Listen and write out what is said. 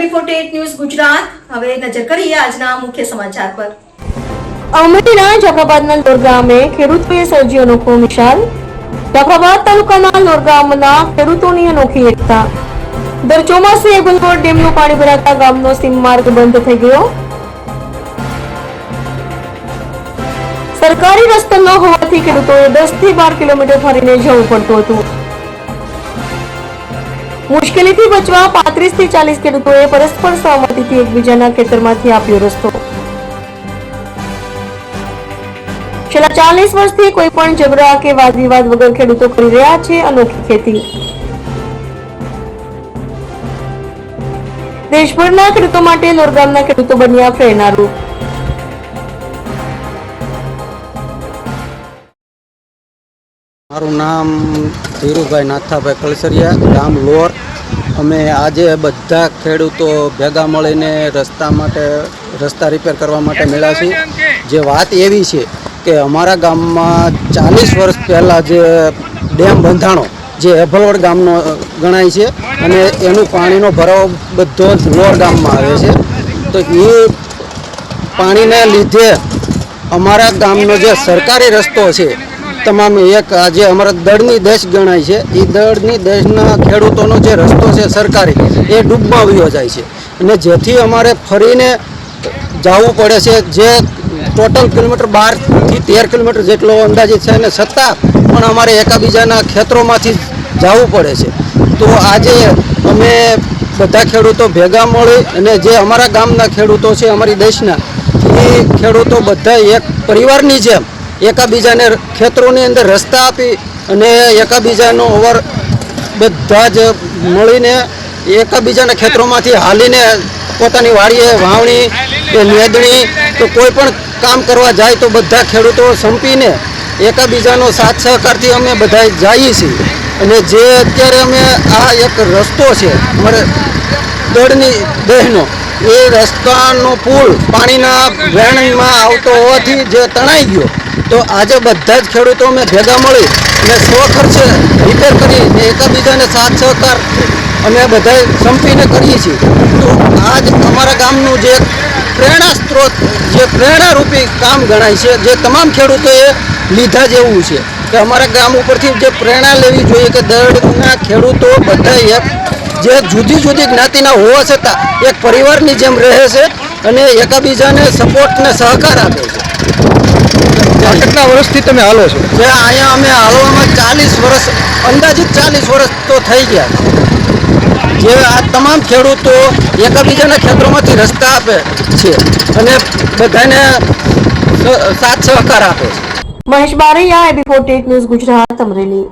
AB48 news Gujarat. હવે નજર કરીએ આજના મુખ્ય સમાચાર પર। અમરેલીના જાફરાબાદના લોર ગામે ખેડૂતોએ સર્જી અનોખો મિસાલ। જાફરાબાદ તાલુકાના લોર ગામના ખેડૂતોની અનોખી એકતા। દર ચોમાસે એબલગોડ ડેમનું પાણી ભરાતા ગામનો સીમમાર્ગ બંધ થઈ ગયો। સરકારી રસ્તો ન હોવાથી ખેડૂતોએ 10 થી 12 કિલોમીટર ફરીને જવું પડતું હતું। મુશ્કેલીથી બચવા 35 થી 40 ખેડૂતોએ પરસ્પર સહમતિથી એકબીજાના ખેતરમાંથી આપ્યો રસ્તો। છેલ્લા 40 વર્ષથી કોઈ પણ ઝઘડા કે વાદ વિવાદ વગર ખેડૂતો કરી રહ્યા છે અનોખી ખેતી। દેશભરના ખેડૂતો માટે લોર ગામના ખેડૂતો બન્યા પ્રેરણારૂપ। મારું નામ ધીરુભાઈ નાથાભાઈ કલસરિયા, ગામ લોર। અમે આજે બધા ખેડૂતો ભેગા મળીને રસ્તા રિપેર કરવા માટે મળ્યા છીએ। જે વાત એવી છે કે અમારા ગામમાં 40 વર્ષ પહેલાં જે ડેમ બંધાણો જે એભલવડ ગામનો ગણાય છે અને એનું પાણીનો ભરાવો બધો જ લોર ગામમાં આવે છે। તો એ પાણીને લીધે અમારા ગામનો જે સરકારી રસ્તો છે તમામ એક આજે અમારા દળની દેશ ગણાય છે, એ દળની દેશના ખેડૂતોનો જે રસ્તો છે સરકારી એ ડૂબમાં વયો જાય છે અને જેથી અમારે ફરીને જવું પડે છે। જે ટોટલ કિલોમીટર 12 થી 13 કિલોમીટર જેટલો અંદાજિત છે અને છતાં પણ અમારે એકબીજાના ખેતરોમાંથી જવું પડે છે। તો આજે અમે બધા ખેડૂતો ભેગા મળી અને જે અમારા ગામના ખેડૂતો છે અમારી દેશના એ ખેડૂતો બધા એક પરિવારની જેમ એકબીજાને ખેતરોની અંદર રસ્તા આપી અને એકબીજાનો બધા જ મળીને એકબીજાના ખેતરોમાંથી હાલીને પોતાની વાડીએ વાવણી કે નેદણી તો કોઈ પણ કામ કરવા જાય તો બધા ખેડૂતો સંપીને એકબીજાનો સાથ સહકારથી અમે બધા જઈએ છીએ। અને જે અત્યારે અમે આ એક રસ્તો છે અમારે દળની દેશનો એ રસ્તાનો પુલ પાણીના વહેણમાં આવતો હોવાથી જે તણાઈ ગયો તો આજે બધા જ ખેડૂતો અમે ભેગા મળી અને સ્વખર્ચે રિપેર કરી એકબીજાને સાથ સહકાર અમે બધા સંપીને કરીએ છીએ। તો આજ અમારા ગામનું જે પ્રેરણા સ્ત્રોત જે પ્રેરણારૂપી કામ ગણાય છે, જે તમામ ખેડૂતોએ લીધા જેવું છે કે અમારા ગામ ઉપરથી જે પ્રેરણા લેવી જોઈએ કે દળના ખેડૂતો બધા એક જે જુદી જુદી જ્ઞાતિના હોવા છતાં એક પરિવારની જેમ રહે છે અને એકબીજાને સપોર્ટ ને સહકાર આપે છે। કેટલા વર્ષથી તમે હાલો છો? જે અહીંયા અમે હાલવામાં 40 વર્ષ અંદાજિત 40 વર્ષ તો થઈ ગયા છે। જે આ તમામ ખેડૂતો એકબીજાના ખેતરોમાંથી રસ્તા આપે છે અને બધાને સાથ સહકાર આપે છે। Mahesh Baraiya, AB48 news Gujarat, Amreli.